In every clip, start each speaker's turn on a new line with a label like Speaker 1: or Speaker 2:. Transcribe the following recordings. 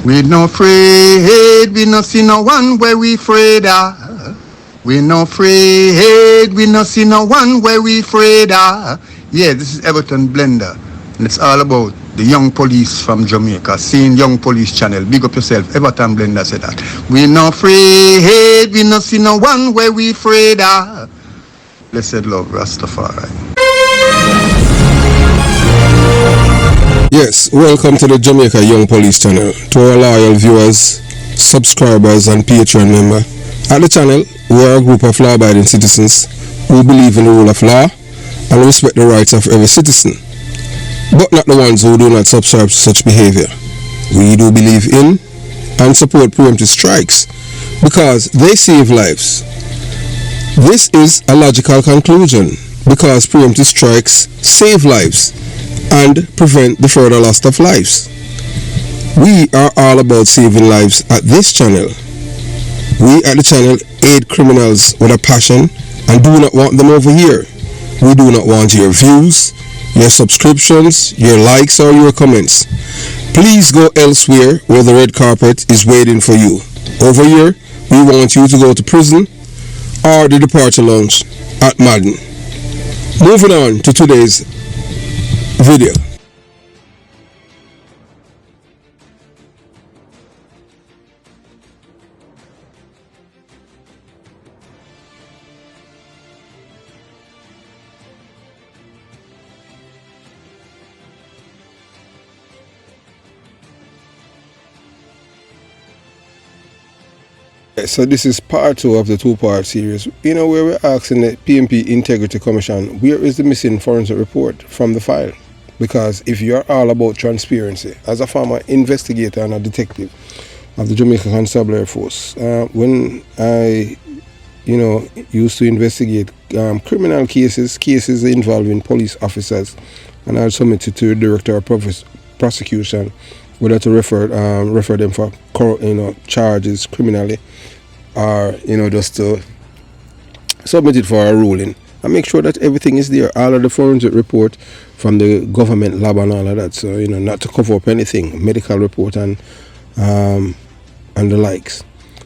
Speaker 1: We no afraid, we no see no one where we afraid of. We no afraid, we no see no one where we afraid of. Yeah, this is Everton Blender, and it's all about the young police from Jamaica, seeing Young Police Channel. Big up yourself, Everton Blender said that. We no afraid, we no see no one where we afraid of. Blessed love, Rastafari.
Speaker 2: Yes, welcome to the Jamaica Young Police Channel. To our loyal viewers, subscribers and Patreon member. At the channel, we are a group of law-abiding citizens who believe in the rule of law and respect the rights of every citizen, but not the ones who do not subscribe to such behavior. We do believe in and support preemptive strikes because they save lives. This is a logical conclusion because preemptive strikes save lives and prevent the further loss of lives. We are all about saving lives at this channel. We at the channel aid criminals with a passion and do not want them over here. We do not want your views, your subscriptions, your likes or your comments. Please go elsewhere where the red carpet is waiting for you. Over here, we want you to go to prison or the departure lounge at Madden. Moving on to today's video. So this is part 2 of the 2-part series, where we're asking the PNP Integrity Commission, where is the missing forensic report from the file? Because if you're all about transparency, as a former investigator and a detective of the Jamaica Constabulary Force, when I, used to investigate criminal cases involving police officers, and I'll submit it to the Director of Prosecution, whether to refer them for charges criminally, or just to submit it for a ruling and make sure that everything is there, all of the forensic report from the government lab and all of that. So not to cover up anything, medical report and the likes.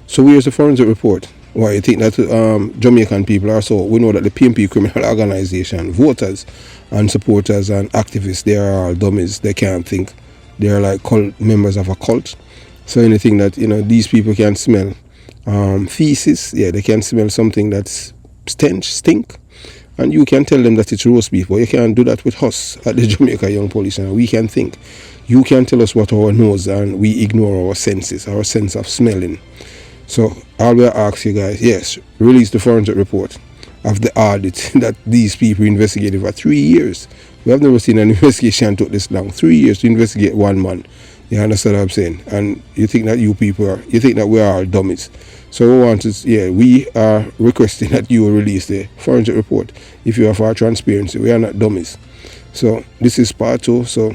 Speaker 2: So where's the forensic report? Why you think that Jamaican people are so? We know that the PNP criminal organization, voters and supporters and activists, they are all dummies. They can't think. They are like members of a cult. So anything that these people can smell, feces, they can smell something that's stink, and you can tell them that it's roast beef. But you can't do that with us at the Jamaica Young Police. And we can think. You can tell us what our nose, and we ignore our senses, our sense of smelling. So all we ask you guys, yes, release the forensic report of the audit that these people investigated for 3 years. We have never seen an investigation took this long. 3 years to investigate one man. You understand what I'm saying? And you think that you think that we are all dummies. So we are requesting that you will release the forensic report. If you are for transparency, we are not dummies. So this is part 2. So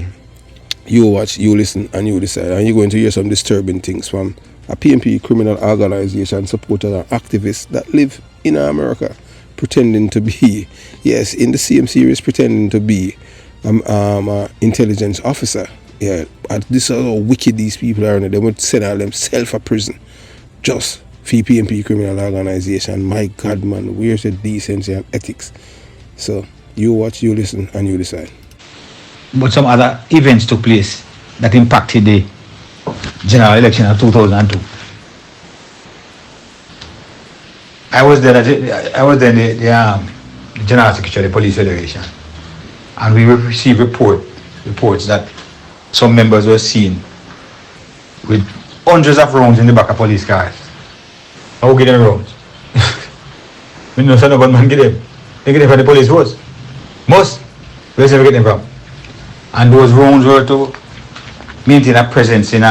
Speaker 2: you watch, you listen, and you decide. And you're going to hear some disturbing things from a PNP criminal organization, supporters and activists that live in America, pretending to be, yes, in the same series, pretending to be an intelligence officer. Yeah, and this is how wicked these people are. They would send out themselves to prison just for PNP criminal organization. My God, man, where's the decency and ethics? So you watch, you listen, and you decide.
Speaker 3: But some other events took place that impacted the general election of 2002. I was there in the General Secretary of the Police Federation, and we received reports that some members were seen with hundreds of rounds in the back of police cars. Who get them rounds? We know some of man get them. They get them from the police force. Most. Where's they get them from? And those rounds were to maintain a presence in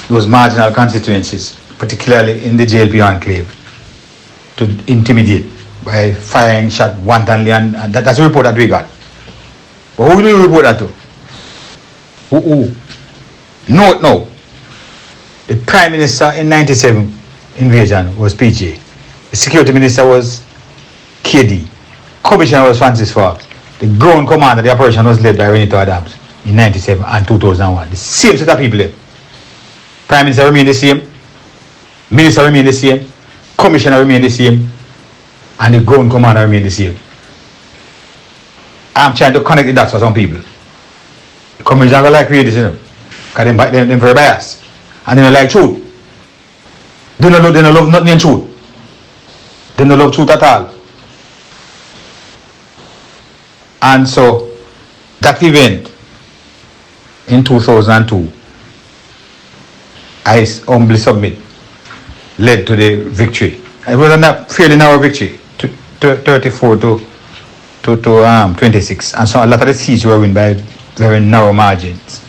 Speaker 3: those marginal constituencies, particularly in the JYP enclave, to intimidate by firing shot wantonly, and that's a report that we got. But who do we report that to? Who? No. The Prime Minister in 97 invasion was PJ. The Security Minister was KD. Commissioner was Francis Forbes. The ground commander, the operation was led by Renito Adams in 97 and 2001. The same set of people there. Prime Minister remain the same, Minister remain the same, Commissioner remain the same, and the ground commander remain the same. I'm trying to connect the dots for some people. The communists are like create this, you know, because they're very biased. And they don't like truth. They don't love nothing in truth. They don't love truth at all. And so, that event in 2002, I humbly submit, led to the victory. It was a fairly narrow victory, 34 to 26, and so a lot of the seats were won by very narrow margins.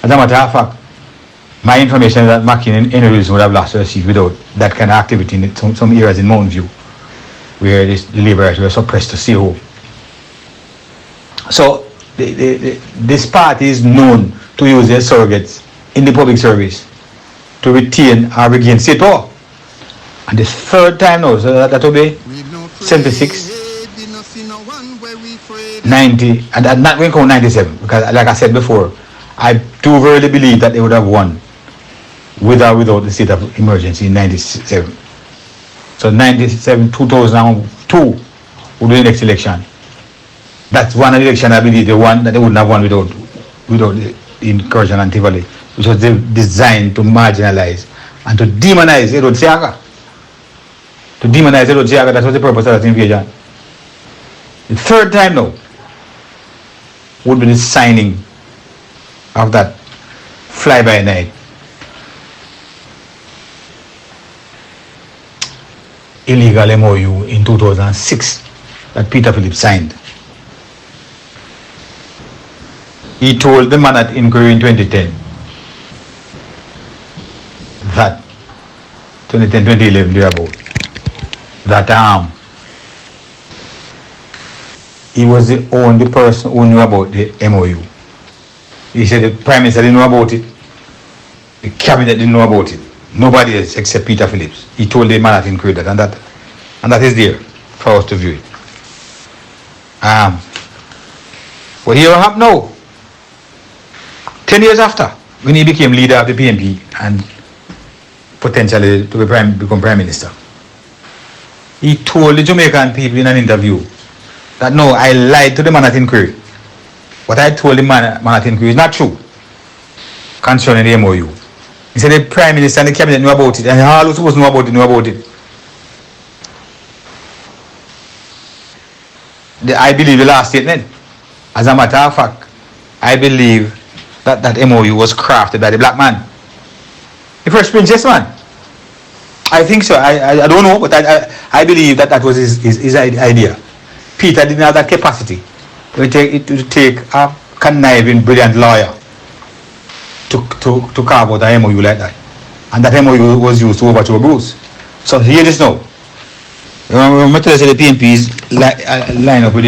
Speaker 3: As a matter of fact, my information is that Mackin and Eneries would have lost their seat without that kind of activity in some areas in Mountain View, where the Labour were suppressed to see home. So this party is known to use their surrogates in the public service to retain or regain state power. And the third time now, so that will be 76, 90, and not going to count 97, because like I said before, I do really believe that they would have won with or without the state of emergency in 97. So 97, 2002 would be the next election. That's one election I believe the one that they wouldn't have won without the incursion on Tivoli, which was designed to marginalize and to demonize Edward Seaga. To demonize Edward Seaga, that was the purpose of that invasion. The third time now would be the signing of that fly-by-night illegal MOU in 2006 that Peter Phillips signed. He told the Manatt inquiry in 2010 that 2010, 2011 thereabout, that he was the only person who knew about the MOU. He said the Prime Minister didn't know about it, the Cabinet didn't know about it, nobody else except Peter Phillips. He told the Manatt inquiry that, and that is there for us to view it. But here what happened now? 10 years after, when he became leader of the PNP and potentially to become Prime Minister, he told the Jamaican people in an interview that no, I lied to the Manatt inquiry. What I told the Manatt inquiry is not true concerning the MOU. He said the Prime Minister and the Cabinet knew about it, and all who supposed to know about it. I believe the last statement. As a matter of fact, I believe that MOU was crafted by the black man. The First Prince, yes, man. I think so. I don't know, but I believe that was his idea. Peter didn't have that capacity. It would take a conniving, brilliant lawyer to carve out an MOU like that. And that MOU was used to overthrow Bruce. So hear this now. Remember to say the PNP is line up with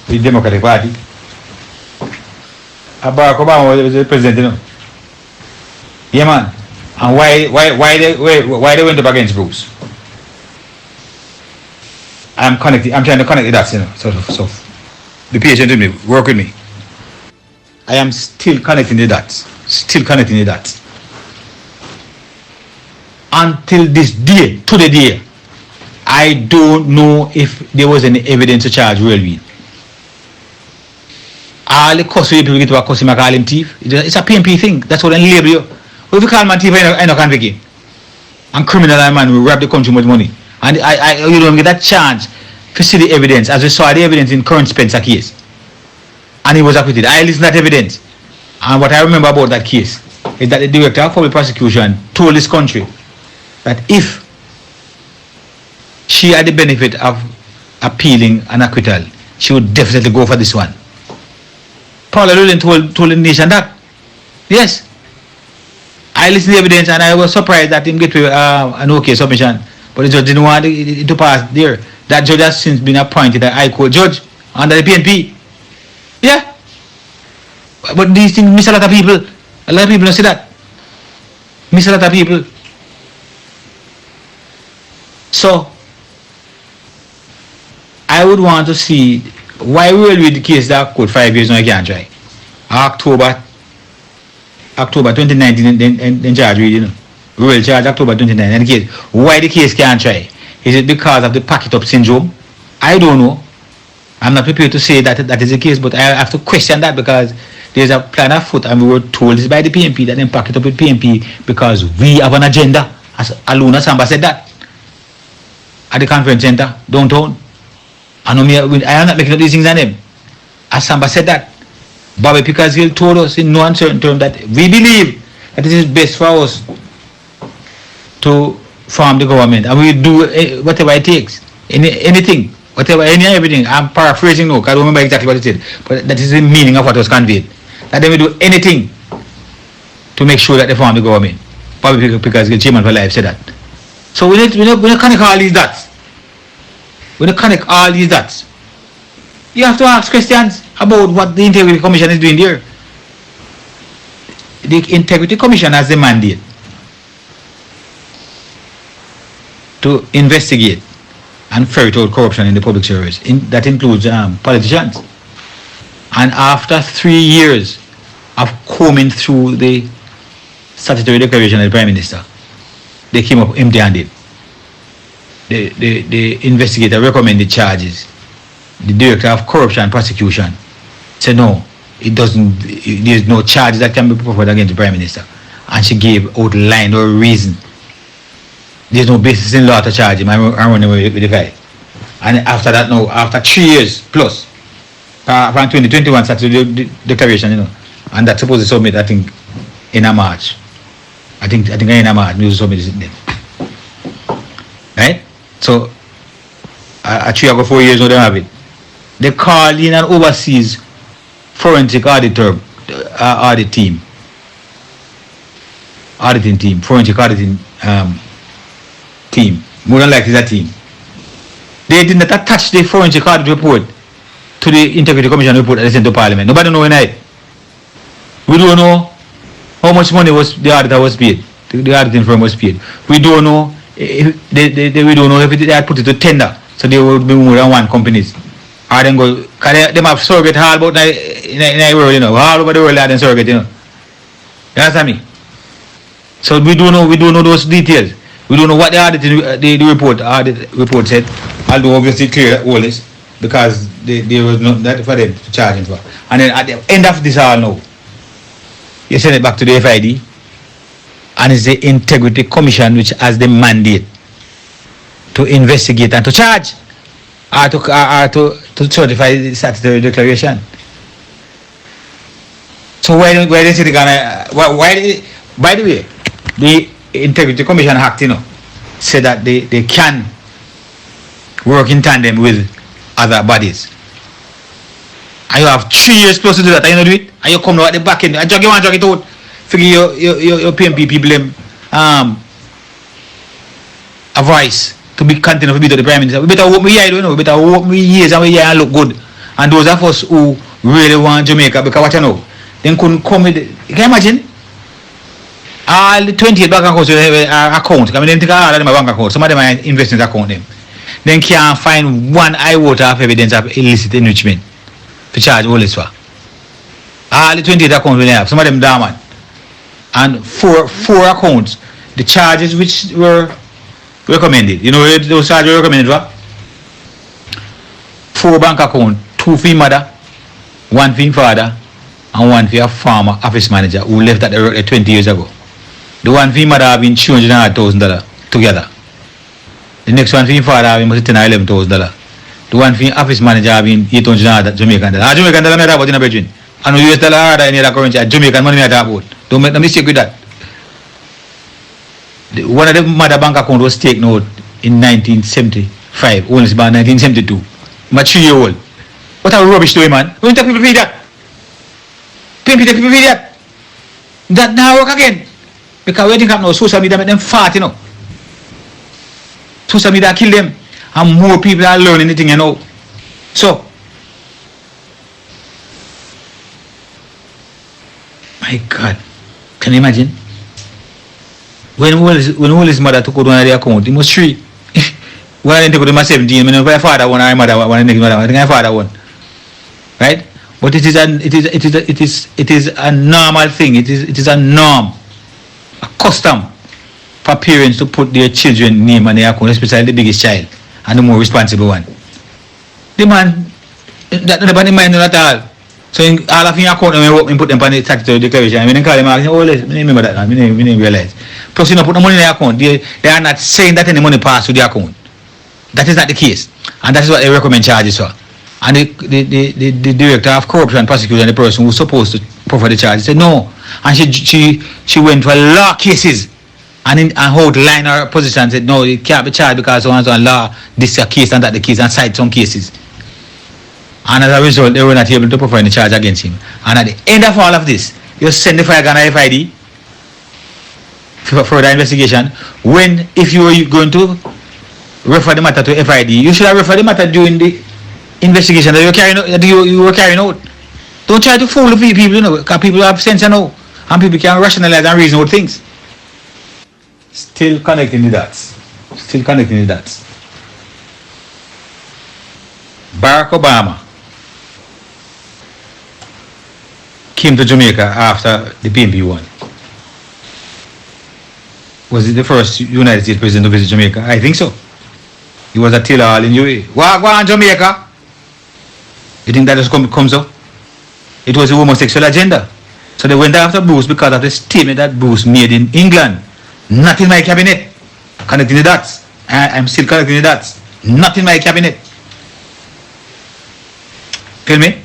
Speaker 3: the Democratic Party. Barack Obama was the president, you know. Yeah, man. And why they went up against Bruce? I'm trying to connect the dots, you know. So be patient with me, work with me. I am still connecting the dots. Until this day, to the day, I don't know if there was any evidence to charge Railweed. All the custody people get to a customer call him thief. It's a PNP thing. That's what they label you. What if you call man thief, I know can't begin. And criminal man will rob the country with money. And you don't get that chance to see the evidence, as we saw the evidence in current Spencer case. And he was acquitted. I listened to that evidence. And what I remember about that case is that the director of public prosecution told this country that if she had the benefit of appealing an acquittal, she would definitely go for this one. Paula Lulin told the nation that. Yes. I listened to the evidence and I was surprised that him get to an okay submission. But the judge didn't want it to pass there. That judge has since been appointed a High Court judge under the PNP. Yeah. But these things miss a lot of people. A lot of people don't see that. Miss a lot of people. So, I would want to see why will we the case that court 5 years now you can't try. October October 2019 then charge you know. Real charge October 29. And the case, why the case can't try? Is it because of the packet up syndrome? I don't know. I'm not prepared to say that is the case, but I have to question that because there's a plan afoot and we were told this by the PMP that then pack it up with PMP because we have an agenda. As Aluna Samba said that at the conference center downtown. I am not making up these things on them. As Samba said that, Bobby Pickersgill told us in no uncertain terms that we believe that it is best for us to form the government and we do whatever it takes, anything, whatever, everything. I'm paraphrasing now, because I don't remember exactly what it said, but that is the meaning of what was conveyed. That they will do anything to make sure that they form the government. Bobby Pickersgill, Chairman for Life, said that. So we need to connect all these dots. We need to connect all these dots. You have to ask questions about what the Integrity Commission is doing there. The Integrity Commission has the mandate to investigate and ferret out corruption in the public service. That includes politicians. And after 3 years of combing through the statutory declaration of the Prime Minister, they came up empty-handed. The investigator recommended charges. The Director of Corruption and Prosecution said no, there's no charge that can be put against the Prime Minister. And she gave outline or reason. There's no basis in law to charge him. I'm running away with the guy. And after that now, after 3 years plus, from 2021 started the declaration, you know, and that's supposed to submit, I think, in a March. I think in a March, we submit it then. Right? So, 3 or 4 years now they have it. They call in an overseas forensic auditor, auditing team, forensic auditing team. More than likely that team. They did not attach the forensic audit report to the Integrity Commission report that they sent to Parliament. Nobody knows it. We don't know how much money the auditor was paid, the auditing firm was paid. We don't know we don't know if they had put it to tender, so there would be more than one companies. Or then go, because they have surrogate all about in the world, you know, all over the world they have surrogate, you know. You understand me? So we don't know those details. We don't know what the auditing the report said, although obviously clear all this, because there was no that for them to charge him for. And then at the end of this all now, you send it back to the FID, and it's the Integrity Commission which has the mandate to investigate and to charge, or to certify the statutory declaration. So why they say they're gonna by the way, the Integrity Commission Act, you know, said that they can work in tandem with other bodies. And you have 3 years plus to do that, and you know do it, and you come now at the back end, and drag it out, figure your PMP people a voice to be continue to be to the Prime Minister. We better work with you, you know, we better work with years and we hear and look good. And those of us who really want Jamaica, because what you know, then couldn't come with it. You can imagine? All the 28 bank accounts are accounts. I mean, they take all of them are bank accounts. Some of them are investment account them. Then can't find one iota of evidence of illicit enrichment to charge all this for. All the 28 accounts we have, some of them dormant. And four accounts, the charges which were recommended. You know those charges were recommended for? 4 bank accounts, 2 for mother, 1 for father, and 1 for a former office manager who left at the 20 years ago. The 1 for mother having $200,000 together. The next 1 for father having $10,000 or $11,000. The 1 for office manager having $800 Jamaican dollar. Jamaican dollar I talk about in a bedroom. And the US dollar or any other currency, Jamaican money I talk about. Don't make no mistake with that. One of the mother bank account was taken out in 1975, only about 1972. My 3-year-old. What a rubbish to him, man. When you take people for that? People take people for that. That now work again. Because we think now social media make them fat, you know. Social media kill them. And more people are learning anything, you know. So, my God, can you imagine? When Will's mother took out one of the account, he was 3. When I took out him 17, my father one, my mother one, next mother, I think my father one. Right? But it is a normal thing. It is a norm, a custom for parents to put their children's name on their account, especially the biggest child and the more responsible one. The man that nobody mind at all. So in all of your account, we put them on the statutory declaration. When they call them, I say, oh, let's remember that. We didn't realize. Plus, you know, put the money in their account. They are not saying that any money pass through the account. That is not the case, and that is what they recommend charges for. And the director of corruption prosecutor and the person who was supposed to proffer the charge said no, and she went for law cases and outlined her position and said no, it can't be charged because so and so law this a case and that the case and cite some cases. And as a result, they were not able to proffer any charge against him. And at the end of all of this, you send the file Ghana FID for further investigation. When if you were going to refer the matter to FID, you should have referred the matter during the investigation that you were carrying out. Don't try to fool the people, you know, because people have sense, you know, and people can rationalize and reason out things. Still connecting the dots. Barack Obama came to Jamaica after the PNP won. Was he the first United States president to visit Jamaica? I think so. He was at Taylor Hall in UAE. Wagwan Jamaica. You think that just comes up? It was a homosexual agenda. So they went after Bruce because of the statement that Bruce made in England. Not in my cabinet. Connecting the dots. I'm still connecting the dots. Not in my cabinet. Tell me?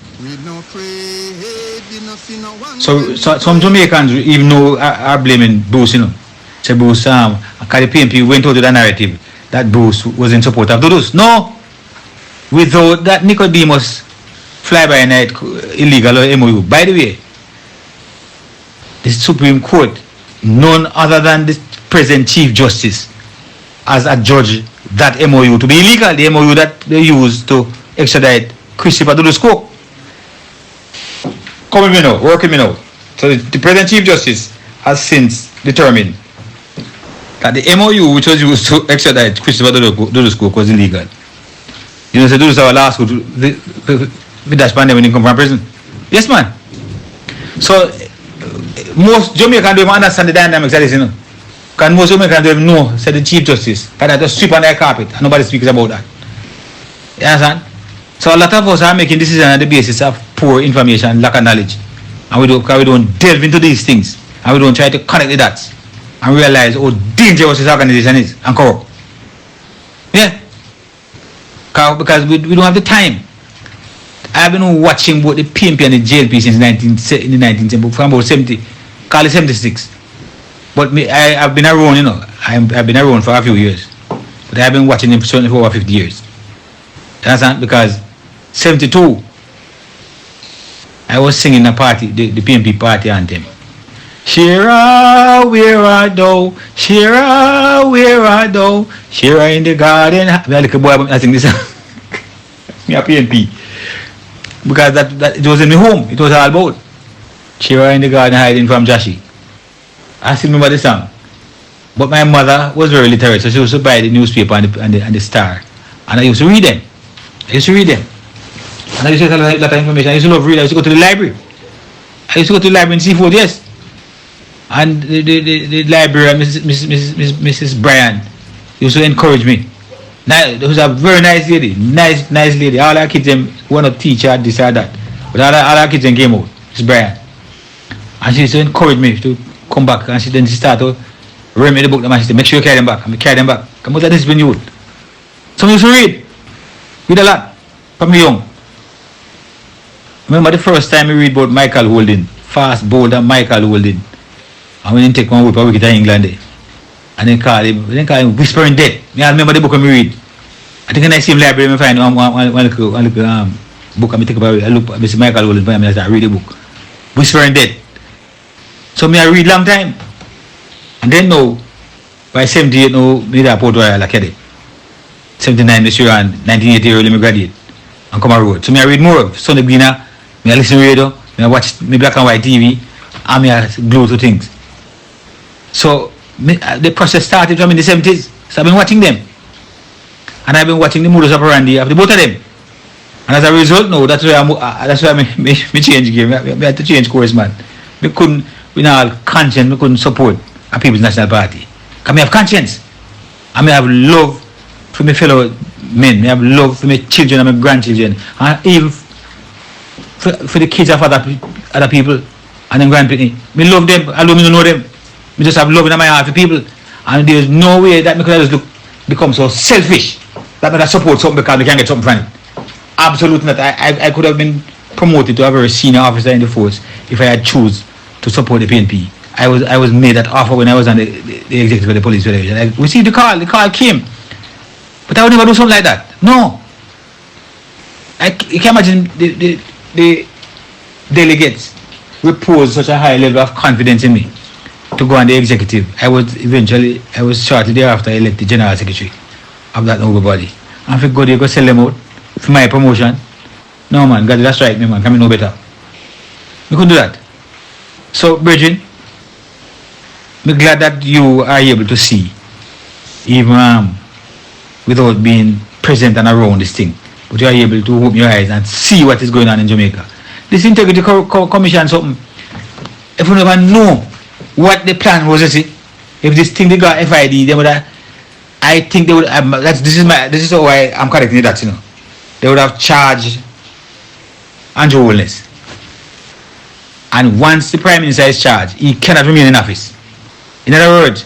Speaker 3: So some Jamaicans even know are blaming Bruce, you know. Say Bruce, because the PNP went out with the narrative that Bruce was in support of Dudus. No! Without that Nicodemus fly-by-night illegal MOU. By the way, the Supreme Court, none other than the present Chief Justice, as a judge that MOU to be illegal, the MOU that they used to extradite Christopher Dudus. Come with me now, work with me now. So the present Chief Justice has since determined that the MOU which was used to extradite Christopher Dudus was illegal. You know, so Dudus our last school with dash pandemic when he come from prison. Yes, man. So most Jamaicans don't even understand the dynamics of this, you know. Because most Jamaicans don't even know, said the Chief Justice, that just sweep on their carpet and nobody speaks about that. You understand? So a lot of us are making decisions on the basis of poor information, lack of knowledge. And we don't delve into these things. And we don't try to connect the dots and realize how dangerous this organization is and corrupt. Yeah. Because we don't have the time. I've been watching both the PNP and the JLP since the 1970, from about 70, call it 76. But I've been around, you know, I've been around for a few years. But I've been watching them certainly for over 50 years. You understand? Because 72, I was singing a party, the PNP party anthem. Shira, where art thou? Shira, where art thou? Shira in the garden. I like a boy, I sing this. Me a PNP. Because that it was in my home. It was all about Shira in the garden hiding from Joshi. I still remember the song. But my mother was very literate, so she used to buy the newspaper and the Star. And I used to read them. And I used to get a lot of information. I used to love reading. I used to go to the library. In Seafood, yes. And the librarian, Mrs. Bryan, used to encourage me. Now, there was a very nice lady, nice lady. All our kids were not teacher, this or that. But all our kids came out, Mrs. Bryan. And she used to encourage me to come back. And she started to read me the book. And she said, make sure you carry them back. And I carry them back. Come out of this when you would. So I used to read a lot, from me young. Remember the first time I read about Michael Holding, fast bowler Michael Holding. And when he take one whip a wicket in England there. And then call him Whispering Death. I remember the book I read. I think in the same library I find one little book I take about it. I look at Mr. Michael Holding and I start read the book. Whispering Death. So I read long time. And then now, by 78 now, I need a Port Royal Academy. 79 this year and 1980 early I graduate. And come on road. So I read more of Sunday Gleaner, I listen to radio, I watch my black and white TV, and I glue to things. So the process started from in the 70s. So I've been watching them. And I've been watching the modus operandi of the both of them. And And as a result, no, that's why me change game. Me had to change course, man. We couldn't, with all conscience, we couldn't support a People's National Party. Because me have conscience. And me have love for my fellow men. Me have love for my children and my grandchildren. And even for the kids of other people and them grandparents. Me love them, although me don't know them. Me just have love in my heart for people. And there's no way that me could just become so selfish that I support something because we can get something from it. Absolutely not. I could have been promoted to a very senior officer in the force if I had choose to support the PNP. I was made that offer when I was on the executive of the police federation. I received the call came. But I would never do something like that. No. You can imagine the delegates repose such a high level of confidence in me to go on the executive. I was shortly thereafter elected general secretary of that noble body. And if you go there, go sell them out for my promotion. No man, God did strike me, man. Can me know better. We couldn't do that. So, Bridget, I'm glad that you are able to see, even without being present and around this thing, but you are able to open your eyes and see what is going on in Jamaica. This Integrity Commission, something, if you never know what the plan was, if this thing they got FID, they would have, I think they would have, this is why I'm correcting that, you know. They would have charged Andrew Holness. And once the Prime Minister is charged, he cannot remain in office. In other words,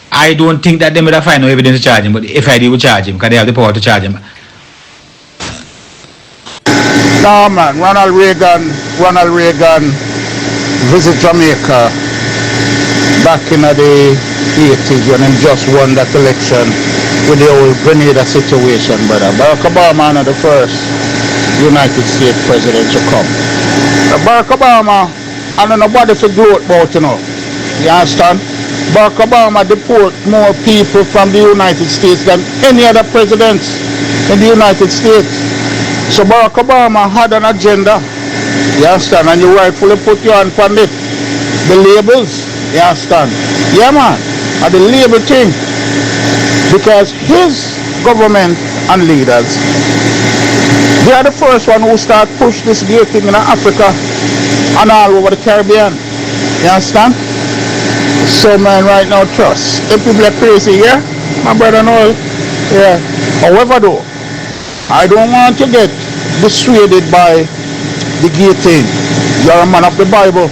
Speaker 3: I don't think that they would have find no evidence to charge him, but the FID will charge him because they have the power to charge him.
Speaker 4: No man, Ronald Reagan visit Jamaica back in the 80s when he just won that election with the old Grenada situation, brother. Barack Obama is the first United States president to come. Barack Obama, I don't know nobody to gloat about, you know. You understand? Barack Obama deport more people from the United States than any other president in the United States. So Barack Obama had an agenda, you understand, and you rightfully put your hand on it. The labels, you understand? Yeah man, and the label thing. Because his government and leaders, they are the first one who start push this gay thing in Africa and all over the Caribbean. You understand? So man, right now, trust. If people are crazy, yeah? My brother knows. Yeah. However though, I don't want to get dissuaded by the gay thing. You're a man of the Bible.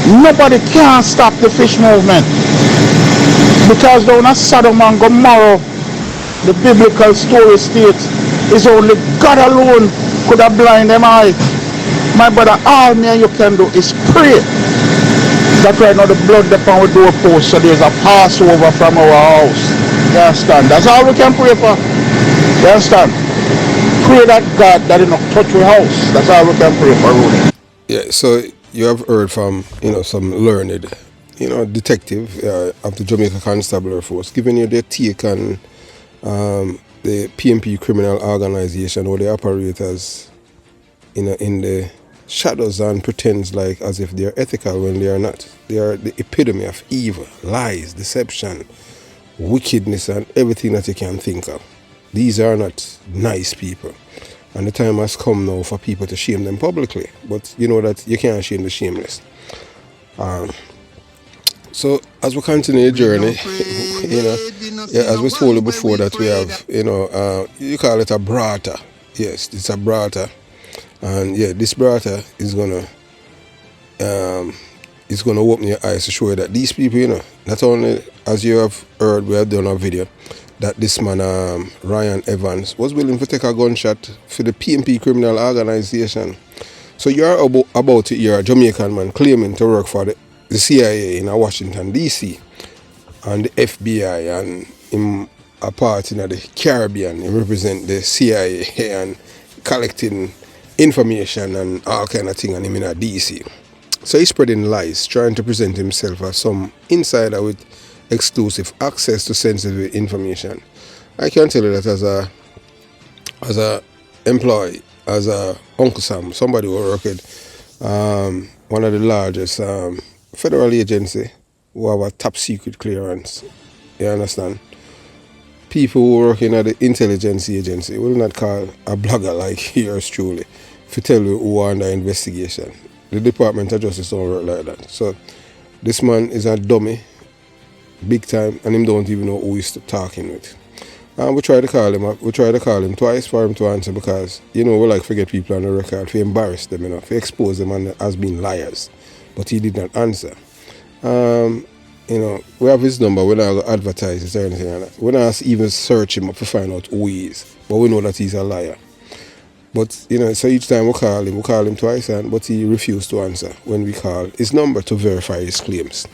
Speaker 4: Nobody can stop the fish movement. Because down at Sodom and Gomorrah, the biblical story states, is only God alone could have blind them eyes. My brother, all me and you can do is pray. That right now the blood upon our doorpost, so there's a Passover from our house. You understand? That's all we can pray for. You understand? Pray that God that he not touch your house. That's all we can pray for, Rudy.
Speaker 2: Yeah, so you have heard from, some learned, detective of the Jamaica Constabulary Force giving you their take on the PNP criminal organization, or the operators in the shadows and pretends like as if they're ethical when they are not. They are the epitome of evil, lies, deception, wickedness, and everything that you can think of. These are not nice people. And the time has come now for people to shame them publicly. But you know that you can't shame the shameless. So as we continue the journey, as we told you before that we have, you call it a brata. Yes, it's a brata. And yeah, this brata is gonna open your eyes to show you that these people, not only, as you have heard, we have done a video that this man Ryan Evans was willing to take a gunshot for the PNP criminal organization. So you're about to hear a Jamaican man claiming to work for the CIA in Washington DC and the FBI, and him a part in the Caribbean. He represent the CIA and collecting information and all kind of thing, and him in a DC. So he's spreading lies, trying to present himself as some insider with exclusive access to sensitive information. I can tell you that as a employee, as a Uncle Sam, somebody who work with one of the largest federal agency who have a top secret clearance. You understand? people who work in the intelligence agency will not call a blogger like yours truly to tell you who are under investigation. The Department of Justice don't work like that. So this man is a dummy, big time, and him don't even know who he's talking with. And we tried to call him. We tried to call him twice for him to answer because, you know, we like forget people on the record, to embarrass them, you know, to expose them as being liars. But he did not answer. You know, we have his number. We're not going to advertise it or anything like that. We're not even search him up to find out who he is. But we know that he's a liar. But, you know, so each time we call him twice, but he refused to answer when we call his number to verify his claims.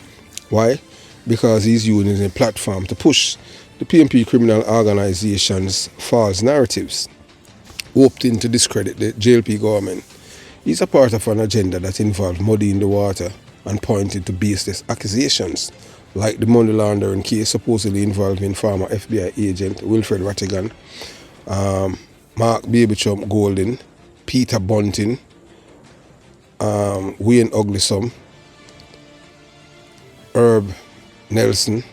Speaker 2: Why? Because he's using a platform to push the PNP criminal organization's false narratives, hoping to discredit the JLP government. He's a part of an agenda that involves muddying the water and pointing to baseless accusations, like the money laundering case supposedly involving former FBI agent Wilfred Rattigan, Mark Babychump Golden, Peter Bunting, Wayne Uglysom, Herb Nelson,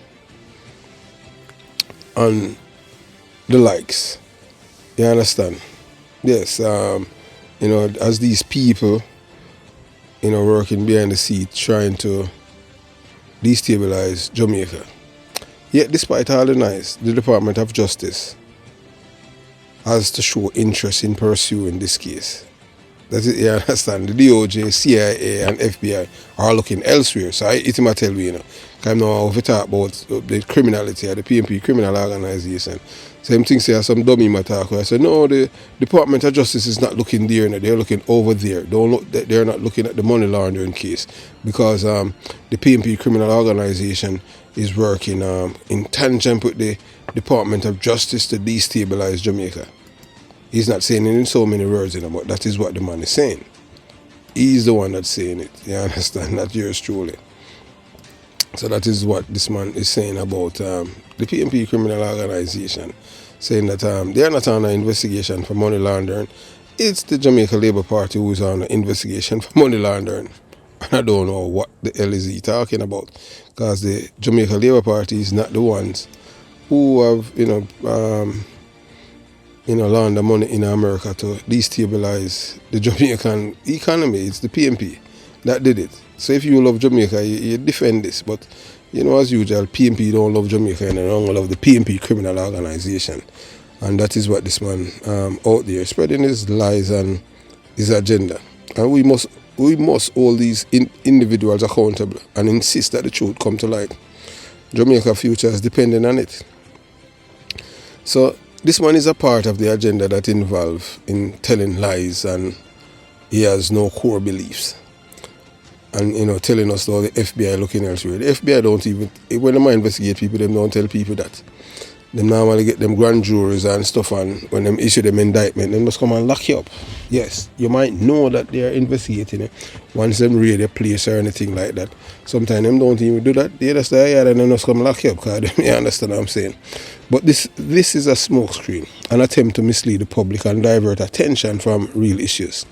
Speaker 2: and the likes. You understand? Yes, you know, as these people, you know, working behind the seat trying to destabilize Jamaica. Yet, despite all the noise, the Department of Justice has to show interest in pursuing this case. That is, you understand, the DOJ, CIA, and FBI are looking elsewhere. So it's my tell you, you know, because I know if we talk about the criminality of the PNP criminal organization. Same thing say some dummy matter. I say, no, the Department of Justice is not looking there, they're looking over there. They're not looking at the money laundering case because the PNP criminal organization is working in tandem with the Department of Justice to destabilize Jamaica. He's not saying it in so many words, you know, but that is what the man is saying. He's the one that's saying it. You understand? Not yours truly. So that is what this man is saying about the PNP criminal organization, saying that they are not on an investigation for money laundering. It's the Jamaica Labour Party who is on an investigation for money laundering. And I don't know what the hell is he talking about, because the Jamaica Labour Party is not the ones who have, launder money in America to destabilize the Jamaican economy. It's the PNP that did it. So if you love Jamaica, you defend this. But, you know, as usual, PNP don't love Jamaica and they don't love the PNP criminal organization. And that is what this man out there spreading his lies and his agenda. And we must hold these individuals accountable and insist that the truth come to light. Jamaica future is dependent on it. So this man is a part of the agenda that involves in telling lies, and he has no core beliefs. And, you know, telling us all the FBI looking elsewhere. The FBI don't even, when they investigate people, they don't tell people that. They normally get them grand juries and stuff, and when they issue them indictment, they must come and lock you up. Yes, you might know that they are investigating it once them raid a place or anything like that. Sometimes them don't even do that. They just say, yeah, then they must come lock you up, because you understand what I'm saying. But this is a smokescreen, an attempt to mislead the public and divert attention from real issues.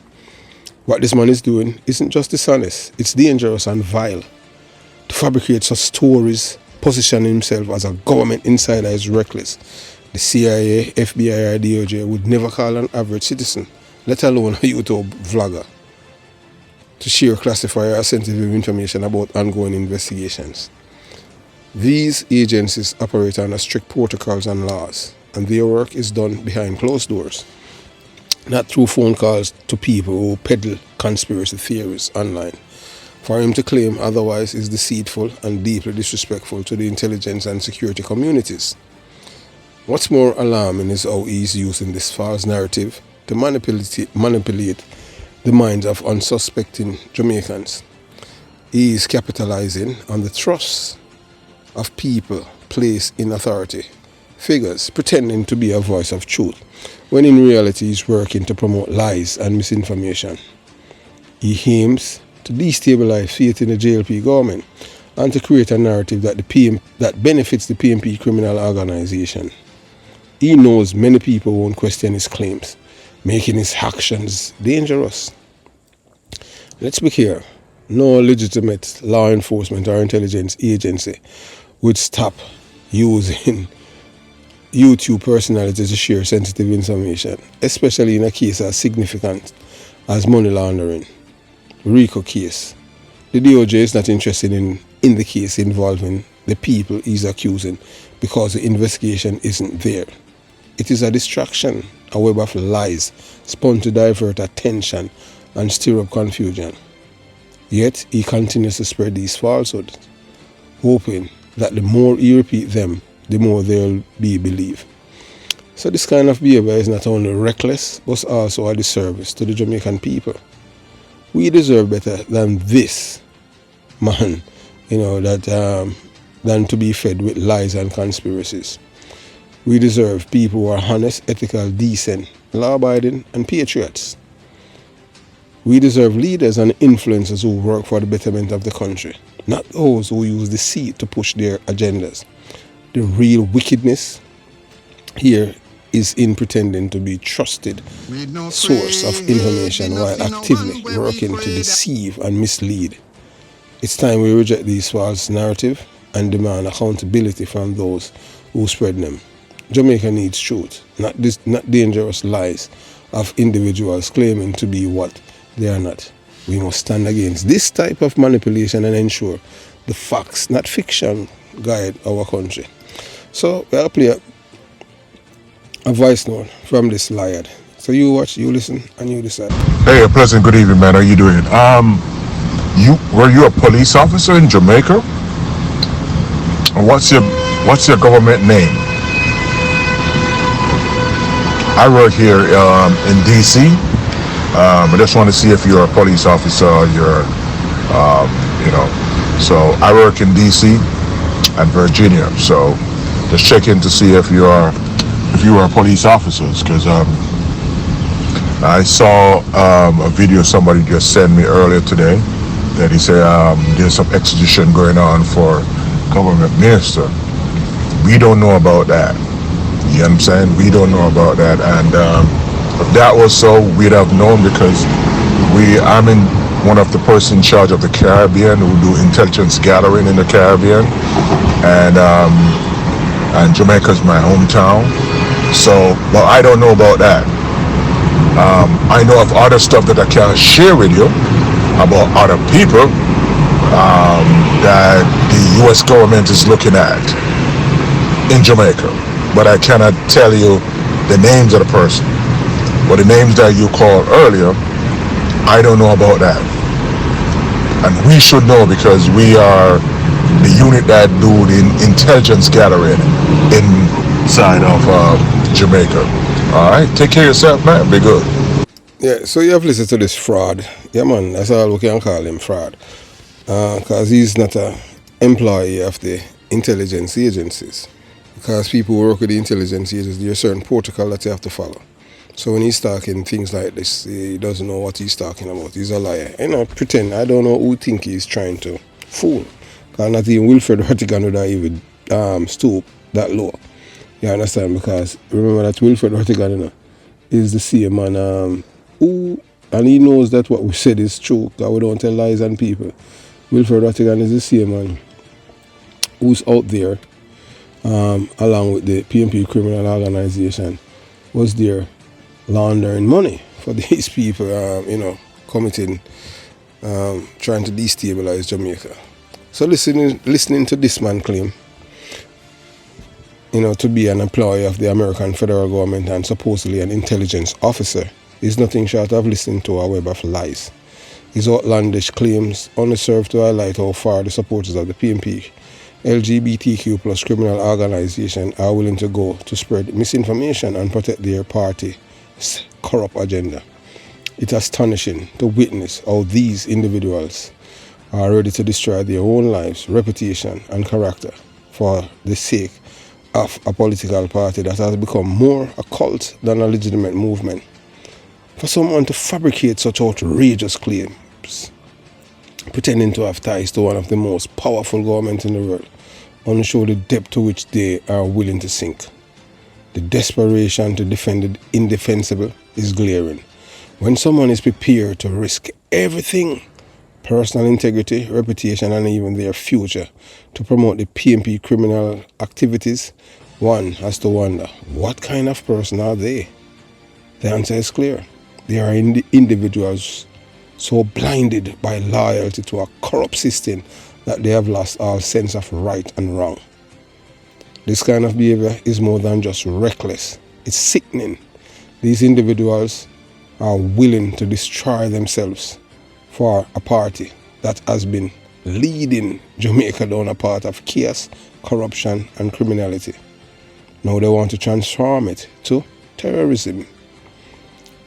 Speaker 2: What this man is doing isn't just dishonest, it's dangerous and vile. To fabricate such stories, positioning himself as a government insider is reckless. The CIA, FBI, or DOJ would never call an average citizen, let alone a YouTube vlogger, to share classified or sensitive information about ongoing investigations. These agencies operate under strict protocols and laws, and their work is done behind closed doors, not through phone calls to people who peddle conspiracy theories online. For him to claim otherwise is deceitful and deeply disrespectful to the intelligence and security communities. What's more alarming is how he is using this false narrative to manipulate the minds of unsuspecting Jamaicans. He is capitalizing on the trust of people placed in authority figures, pretending to be a voice of truth, when in reality he's working to promote lies and misinformation. He aims to destabilize faith in the JLP government and to create a narrative that benefits the PNP criminal organization. He knows many people won't question his claims, making his actions dangerous. Let's be clear, no legitimate law enforcement or intelligence agency would stop using YouTube personalities to share sensitive information, especially in a case as significant as money laundering, RICO case. The DOJ is not interested in the case involving the people he's accusing because the investigation isn't there. It is a distraction, a web of lies spun to divert attention and stir up confusion. Yet he continues to spread these falsehoods, hoping that the more he repeats them, the more they'll be believed. So this kind of behavior is not only reckless, but also a disservice to the Jamaican people. We deserve better than this, man, than to be fed with lies and conspiracies. We deserve people who are honest, ethical, decent, law-abiding, and patriots. We deserve leaders and influencers who work for the betterment of the country, not those who use deceit to push their agendas. The real wickedness here is in pretending to be trusted source of information while actively working to deceive and mislead. It's time we reject these false narratives and demand accountability from those who spread them. Jamaica needs truth, not dangerous lies of individuals claiming to be what they are not. We must stand against this type of manipulation and ensure the facts, not fiction, guide our country. So I'll play a voice note from this liar. So you watch, you listen, and you decide.
Speaker 5: Hey, a pleasant good evening, man. How you doing? Were you a police officer in Jamaica? What's your government name? I work here in DC. I just want to see if you're a police officer or So I work in DC and Virginia. So just check in to see if you are police officers, because I saw a video somebody just sent me earlier today that he said there's some extradition going on for government minister. We don't know about that. You know what I'm saying? We don't know about that. And if that was so, we'd have known, because I'm in one of the person in charge of the Caribbean who do intelligence gathering in the Caribbean, and Jamaica's my hometown. So, but I don't know about that. I know of other stuff that I can't share with you about other people that the U.S. government is looking at in Jamaica, but I cannot tell you the names of the person. But the names that you called earlier, I don't know about that. And we should know, because we are the unit that do the intelligence gathering inside of Jamaica. All right, take care of yourself, man. Be good.
Speaker 2: Yeah, so you have listened to this fraud. Yeah, man, that's all we can call him, fraud. Because he's not an employee of the intelligence agencies. Because people who work with the intelligence agencies, there are certain protocol that you have to follow. So when he's talking things like this, he doesn't know what he's talking about. He's a liar. Pretend. I don't know who think he's trying to fool. Because not even Wilfred Ortigan would even stoop that low. You understand? Because remember that Wilfred Ortigan, is the same man and he knows that what we said is true, because we don't tell lies on people. Wilfred Ortigan is the same man who's out there, along with the PMP criminal organization, was there laundering money for these people, committing, trying to destabilize Jamaica. So listening to this man claim, to be an employee of the American federal government and supposedly an intelligence officer is nothing short of listening to a web of lies. His outlandish claims only serve to highlight how far the supporters of the PMP, LGBTQ plus criminal organization are willing to go to spread misinformation and protect their party's corrupt agenda. It's astonishing to witness how these individuals are ready to destroy their own lives, reputation, and character for the sake of a political party that has become more a cult than a legitimate movement. For someone to fabricate such outrageous claims, pretending to have ties to one of the most powerful governments in the world, only show the depth to which they are willing to sink. The desperation to defend the indefensible is glaring. When someone is prepared to risk everything, personal integrity, reputation, and even their future, to promote the PMP criminal activities, One has to wonder, what kind of person are they? The answer is clear. They are individuals so blinded by loyalty to a corrupt system that they have lost all sense of right and wrong. This kind of behavior is more than just reckless. It's sickening. These individuals are willing to destroy themselves for a party that has been leading Jamaica down a path of chaos, corruption and criminality. Now they want to transform it to terrorism.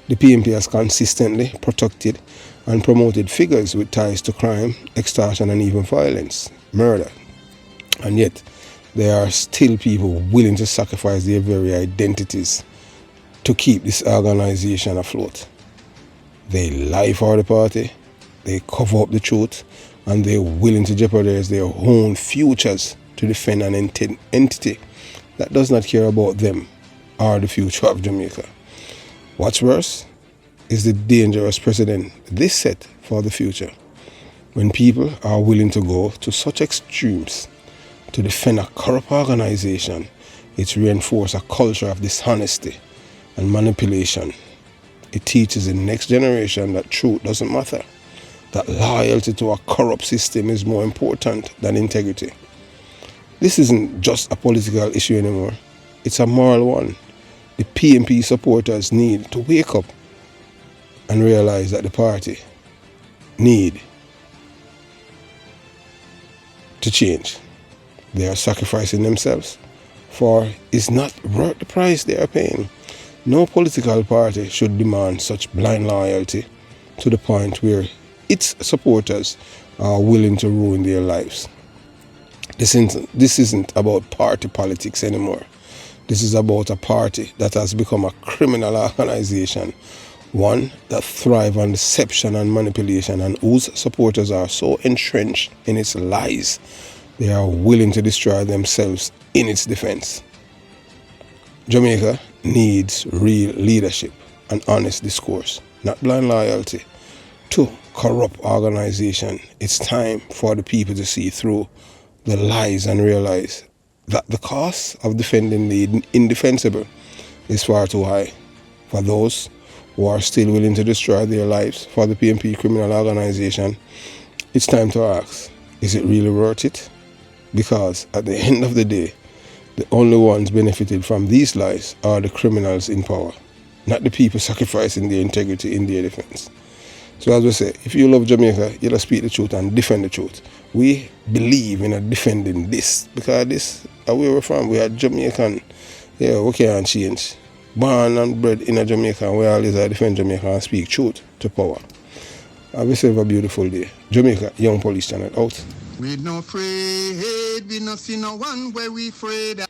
Speaker 2: The PNP has consistently protected and promoted figures with ties to crime, extortion and even violence, murder. And yet, there are still people willing to sacrifice their very identities to keep this organization afloat. They lie for the party, they cover up the truth, and they're willing to jeopardize their own futures to defend an entity that does not care about them or the future of Jamaica. What's worse is the dangerous precedent this set for the future. When people are willing to go to such extremes to defend a corrupt organization, it reinforces a culture of dishonesty and manipulation. It teaches the next generation that truth doesn't matter, that loyalty to a corrupt system is more important than integrity. This isn't just a political issue anymore, it's a moral one. The PNP supporters need to wake up and realize that the party need to change. They are sacrificing themselves, for it's not worth the price they are paying. No political party should demand such blind loyalty to the point where its supporters are willing to ruin their lives. This isn't about party politics anymore. This is about a party that has become a criminal organization, one that thrives on deception and manipulation, and whose supporters are so entrenched in its lies, they are willing to destroy themselves in its defense. Jamaica needs real leadership and honest discourse, not blind loyalty to corrupt organization. It's time for the people to see through the lies and realize that the cost of defending the indefensible is far too high. For those who are still willing to destroy their lives for the PNP criminal organization, it's time to ask, is it really worth it? Because at the end of the day, the only ones benefited from these lies are the criminals in power, not the people sacrificing their integrity in their defense. So as we say, if you love Jamaica, you'll speak the truth and defend the truth. We believe in defending this, because this, where we're from, we are Jamaican. Yeah, we can't change. Born and bred in a Jamaica, we always defend Jamaica and speak truth to power. Have yourself a beautiful day. Jamaica Young Police Channel out.
Speaker 1: We no afraid, we no see no one where we afraid.